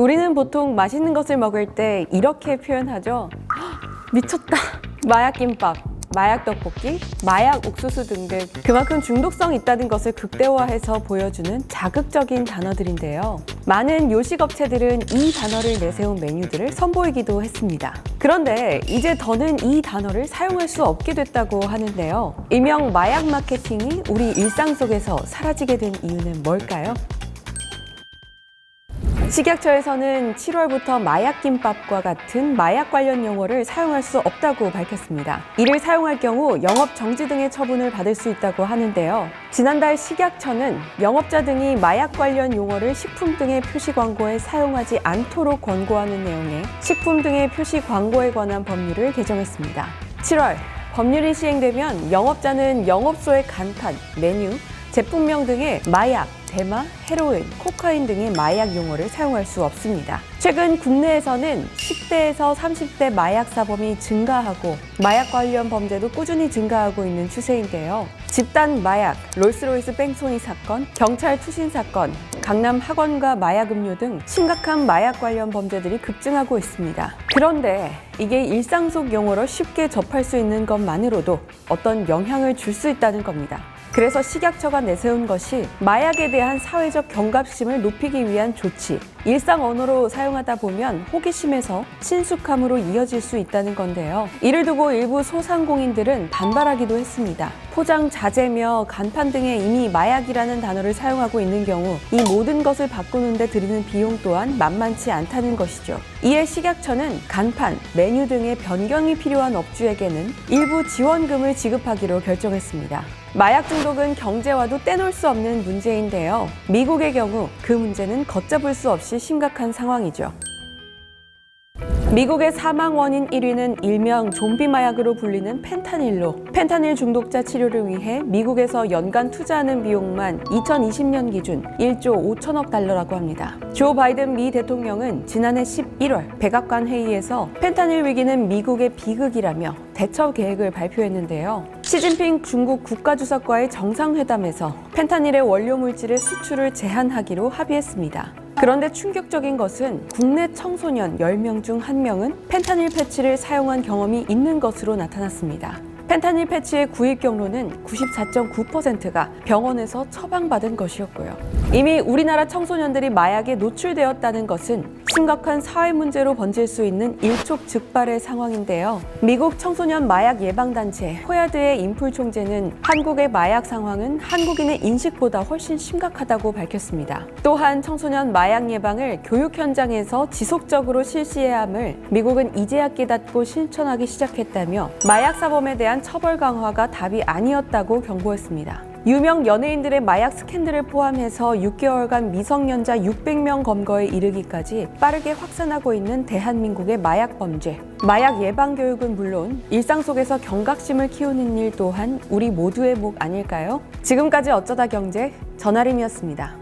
우리는 보통 맛있는 것을 먹을 때 이렇게 표현하죠. 미쳤다. 마약김밥, 마약떡볶이, 마약 옥수수 등등 그만큼 중독성이 있다는 것을 극대화해서 보여주는 자극적인 단어들인데요. 많은 요식업체들은 이 단어를 내세운 메뉴들을 선보이기도 했습니다. 그런데 이제 더는 이 단어를 사용할 수 없게 됐다고 하는데요. 일명 마약 마케팅이 우리 일상 속에서 사라지게 된 이유는 뭘까요? 식약처에서는 7월부터 마약김밥과 같은 마약 관련 용어를 사용할 수 없다고 밝혔습니다. 이를 사용할 경우 영업 정지 등의 처분을 받을 수 있다고 하는데요. 지난달 식약처는 영업자 등이 마약 관련 용어를 식품 등의 표시 광고에 사용하지 않도록 권고하는 내용의 식품 등의 표시 광고에 관한 법률을 개정했습니다. 7월 법률이 시행되면 영업자는 영업소의 간판, 메뉴, 제품명 등의 마약, 대마, 헤로인, 코카인 등의 마약 용어를 사용할 수 없습니다. 최근 국내에서는 10대에서 30대 마약 사범이 증가하고 마약 관련 범죄도 꾸준히 증가하고 있는 추세인데요. 집단 마약, 롤스로이스 뺑소니 사건, 경찰 투신 사건, 강남 학원가 마약 음료 등 심각한 마약 관련 범죄들이 급증하고 있습니다. 그런데 이게 일상 속 용어로 쉽게 접할 수 있는 것만으로도 어떤 영향을 줄 수 있다는 겁니다. 그래서 식약처가 내세운 것이 마약에 대한 사회적 경각심을 높이기 위한 조치. 일상 언어로 사용하다 보면 호기심에서 친숙함으로 이어질 수 있다는 건데요. 이를 두고 일부 소상공인들은 반발하기도 했습니다. 포장 자재며 간판 등에 이미 마약이라는 단어를 사용하고 있는 경우 이 모든 것을 바꾸는 데 들이는 비용 또한 만만치 않다는 것이죠. 이에 식약처는 간판, 메뉴 등의 변경이 필요한 업주에게는 일부 지원금을 지급하기로 결정했습니다. 마약 중독은 경제와도 떼놓을 수 없는 문제인데요. 미국의 경우 그 문제는 걷잡을 수 없이 심각한 상황이죠. 미국의 사망 원인 1위는 일명 좀비 마약으로 불리는 펜타닐로. 펜타닐 중독자 치료를 위해 미국에서 연간 투자하는 비용만 2020년 기준 1조 5천억 달러라고 합니다. 조 바이든 미 대통령은 지난해 11월 백악관 회의에서 펜타닐 위기는 미국의 비극이라며 대처 계획을 발표했는데요. 시진핑 중국 국가주석과의 정상회담에서 펜타닐의 원료 물질의 수출을 제한하기로 합의했습니다. 그런데 충격적인 것은 국내 청소년 10명 중 1명은 펜타닐 패치를 사용한 경험이 있는 것으로 나타났습니다. 펜타닐 패치의 구입 경로는 94.9%가 병원에서 처방받은 것이었고요. 이미 우리나라 청소년들이 마약에 노출되었다는 것은 심각한 사회 문제로 번질 수 있는 일촉즉발의 상황인데요. 미국 청소년 마약 예방단체 포야드의 인풀 총재는 한국의 마약 상황은 한국인의 인식보다 훨씬 심각하다고 밝혔습니다. 또한 청소년 마약 예방을 교육 현장에서 지속적으로 실시해야 함을 미국은 이제야 깨닫고 실천하기 시작했다며 마약 사범에 대한 처벌 강화가 답이 아니었다고 경고했습니다. 유명 연예인들의 마약 스캔들을 포함해서 6개월간 미성년자 600명 검거에 이르기까지 빠르게 확산하고 있는 대한민국의 마약 범죄. 마약 예방 교육은 물론 일상 속에서 경각심을 키우는 일 또한 우리 모두의 몫 아닐까요? 지금까지 어쩌다 경제 전아림이었습니다.